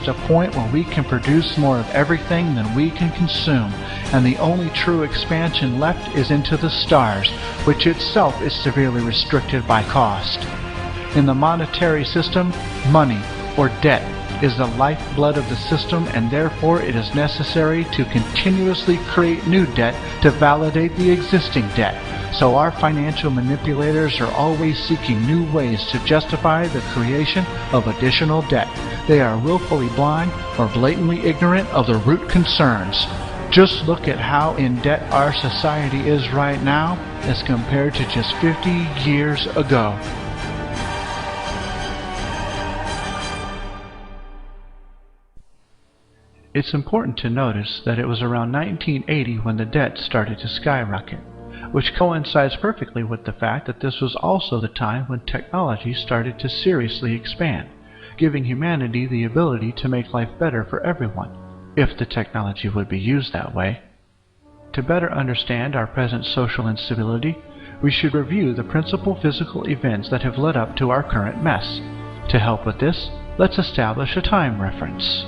reached a point where we can produce more of everything than we can consume, and the only true expansion left is into the stars, which itself is severely restricted by cost. In the monetary system, money, or debt, is the lifeblood of the system, and therefore it is necessary to continuously create new debt to validate the existing debt. So our financial manipulators are always seeking new ways to justify the creation of additional debt. They are willfully blind or blatantly ignorant of the root concerns. Just look at how in debt our society is right now as compared to just 50 years ago. It's important to notice that it was around 1980 when the debt started to skyrocket, which coincides perfectly with the fact that this was also the time when technology started to seriously expand, giving humanity the ability to make life better for everyone, if the technology would be used that way. To better understand our present social instability, we should review the principal physical events that have led up to our current mess. To help with this, let's establish a time reference.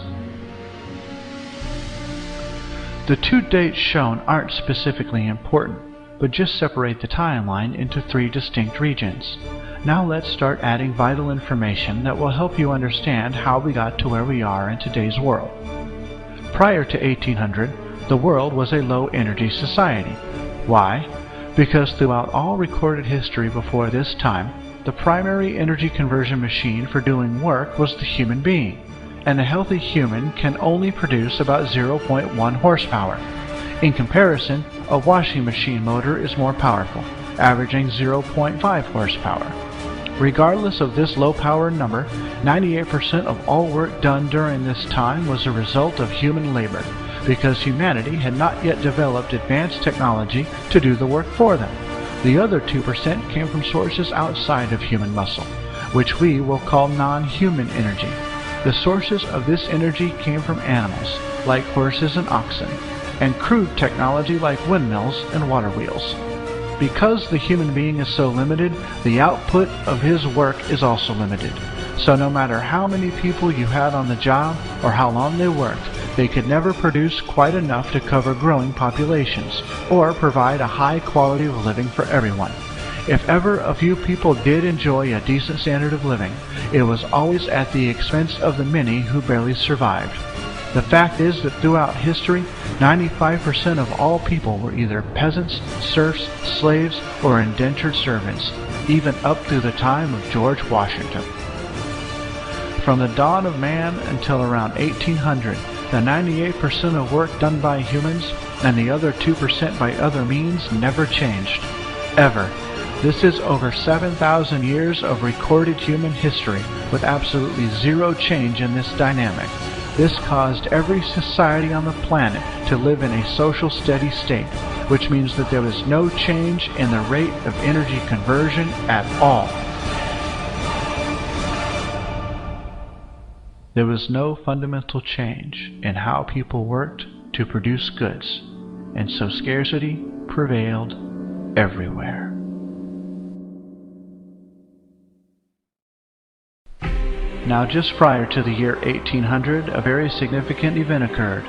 The two dates shown aren't specifically important, but just separate the timeline into three distinct regions. Now let's start adding vital information that will help you understand how we got to where we are in today's world. Prior to 1800, the world was a low-energy society. Why? Because throughout all recorded history before this time, the primary energy conversion machine for doing work was the human being, and a healthy human can only produce about 0.1 horsepower. In comparison, a washing machine motor is more powerful, averaging 0.5 horsepower. Regardless of this low power number, 98% of all work done during this time was a result of human labor, because humanity had not yet developed advanced technology to do the work for them. The other 2% came from sources outside of human muscle, which we will call non-human energy. The sources of this energy came from animals, like horses and oxen, and crude technology like windmills and water wheels. Because the human being is so limited, the output of his work is also limited. So no matter how many people you had on the job or how long they worked, they could never produce quite enough to cover growing populations or provide a high quality of living for everyone. If ever a few people did enjoy a decent standard of living, it was always at the expense of the many who barely survived. The fact is that throughout history, 95% of all people were either peasants, serfs, slaves, or indentured servants, even up through the time of George Washington. From the dawn of man until around 1800, the 98% of work done by humans and the other 2% by other means never changed. Ever. This is over 7,000 years of recorded human history with absolutely zero change in this dynamic. This caused every society on the planet to live in a social steady state, which means that there was no change in the rate of energy conversion at all. There was no fundamental change in how people worked to produce goods, and so scarcity prevailed everywhere. Now, just prior to the year 1800, a very significant event occurred.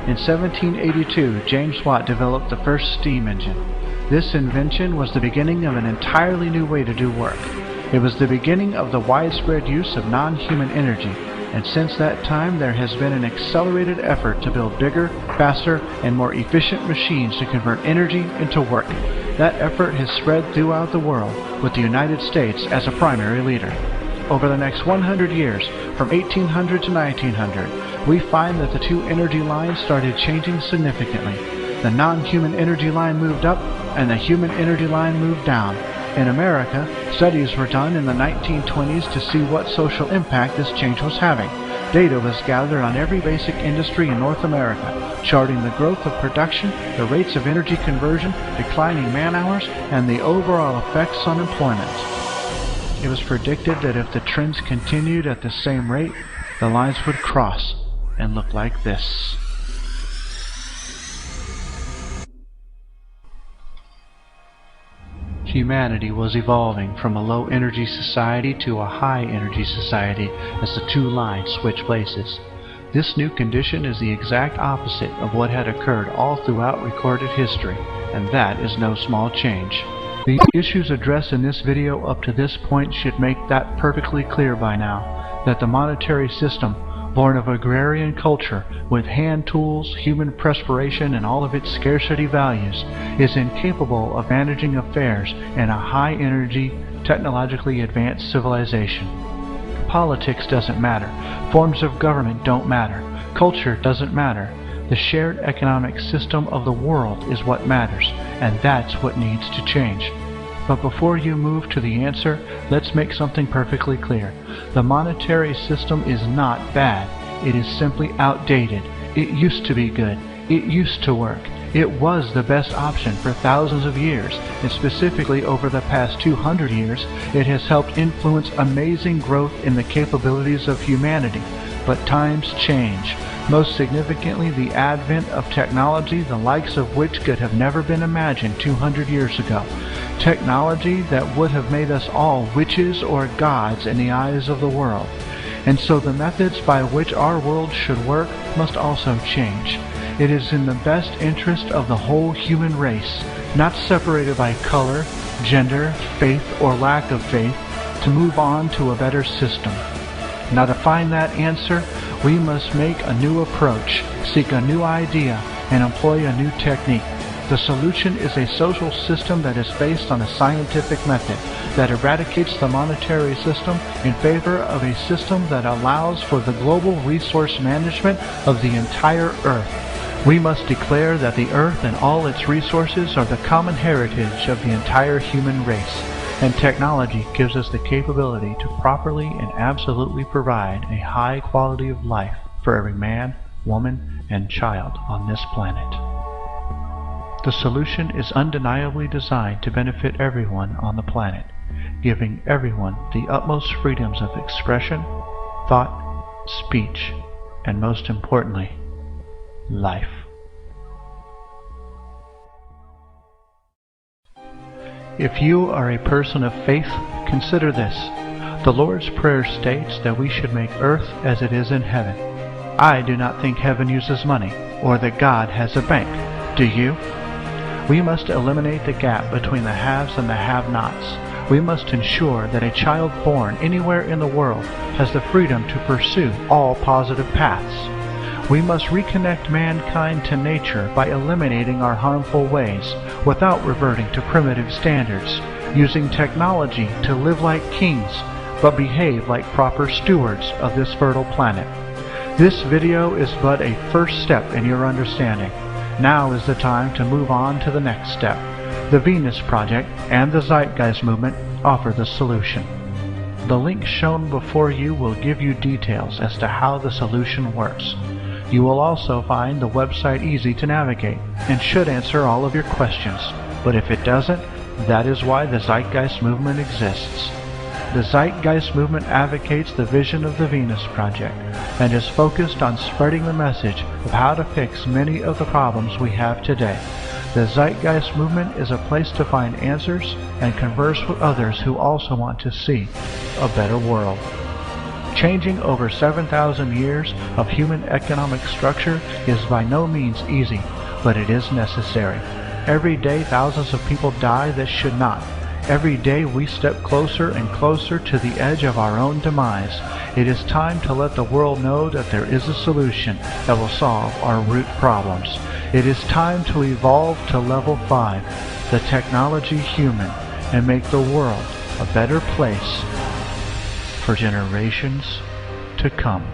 In 1782, James Watt developed the first steam engine. This invention was the beginning of an entirely new way to do work. It was the beginning of the widespread use of non-human energy, and since that time there has been an accelerated effort to build bigger, faster, and more efficient machines to convert energy into work. That effort has spread throughout the world, with the United States as a primary leader. Over the next 100 years, from 1800 to 1900, we find that the two energy lines started changing significantly. The non-human energy line moved up, and the human energy line moved down. In America, studies were done in the 1920s to see what social impact this change was having. Data was gathered on every basic industry in North America, charting the growth of production, the rates of energy conversion, declining man hours, and the overall effects on employment. It was predicted that if the trends continued at the same rate, the lines would cross and look like this. Humanity was evolving from a low-energy society to a high-energy society as the two lines switched places. This new condition is the exact opposite of what had occurred all throughout recorded history, and that is no small change. The issues addressed in this video up to this point should make that perfectly clear by now, that the monetary system, born of agrarian culture, with hand tools, human perspiration, and all of its scarcity values, is incapable of managing affairs in a high-energy, technologically advanced civilization. Politics doesn't matter. Forms of government don't matter. Culture doesn't matter. The shared economic system of the world is what matters, and that's what needs to change. But before you move to the answer, let's make something perfectly clear. The monetary system is not bad. It is simply outdated. It used to be good. It used to work. It was the best option for thousands of years, and specifically over the past 200 years, it has helped influence amazing growth in the capabilities of humanity. But times change. Most significantly, the advent of technology, the likes of which could have never been imagined 200 years ago. Technology that would have made us all witches or gods in the eyes of the world. And so the methods by which our world should work must also change. It is in the best interest of the whole human race, not separated by color, gender, faith, or lack of faith, to move on to a better system. Now, to find that answer, we must make a new approach, seek a new idea, and employ a new technique. The solution is a social system that is based on a scientific method that eradicates the monetary system in favor of a system that allows for the global resource management of the entire Earth. We must declare that the Earth and all its resources are the common heritage of the entire human race, and technology gives us the capability to properly and absolutely provide a high quality of life for every man, woman, and child on this planet. The solution is undeniably designed to benefit everyone on the planet, giving everyone the utmost freedoms of expression, thought, speech, and most importantly, life. If you are a person of faith, consider this. The Lord's Prayer states that we should make earth as it is in heaven. I do not think heaven uses money, or that God has a bank. Do you? We must eliminate the gap between the haves and the have-nots. We must ensure that a child born anywhere in the world has the freedom to pursue all positive paths. We must reconnect mankind to nature by eliminating our harmful ways without reverting to primitive standards, using technology to live like kings but behave like proper stewards of this fertile planet. This video is but a first step in your understanding. Now is the time to move on to the next step. The Venus Project and the Zeitgeist Movement offer the solution. The link shown before you will give you details as to how the solution works. You will also find the website easy to navigate and should answer all of your questions. But if it doesn't, that is why the Zeitgeist Movement exists. The Zeitgeist Movement advocates the vision of the Venus Project and is focused on spreading the message of how to fix many of the problems we have today. The Zeitgeist Movement is a place to find answers and converse with others who also want to see a better world. Changing over 7,000 years of human economic structure is by no means easy, but it is necessary. Every day thousands of people die that should not. Every day we step closer and closer to the edge of our own demise. It is time to let the world know that there is a solution that will solve our root problems. It is time to evolve to level 5, the technology human, and make the world a better place for generations to come.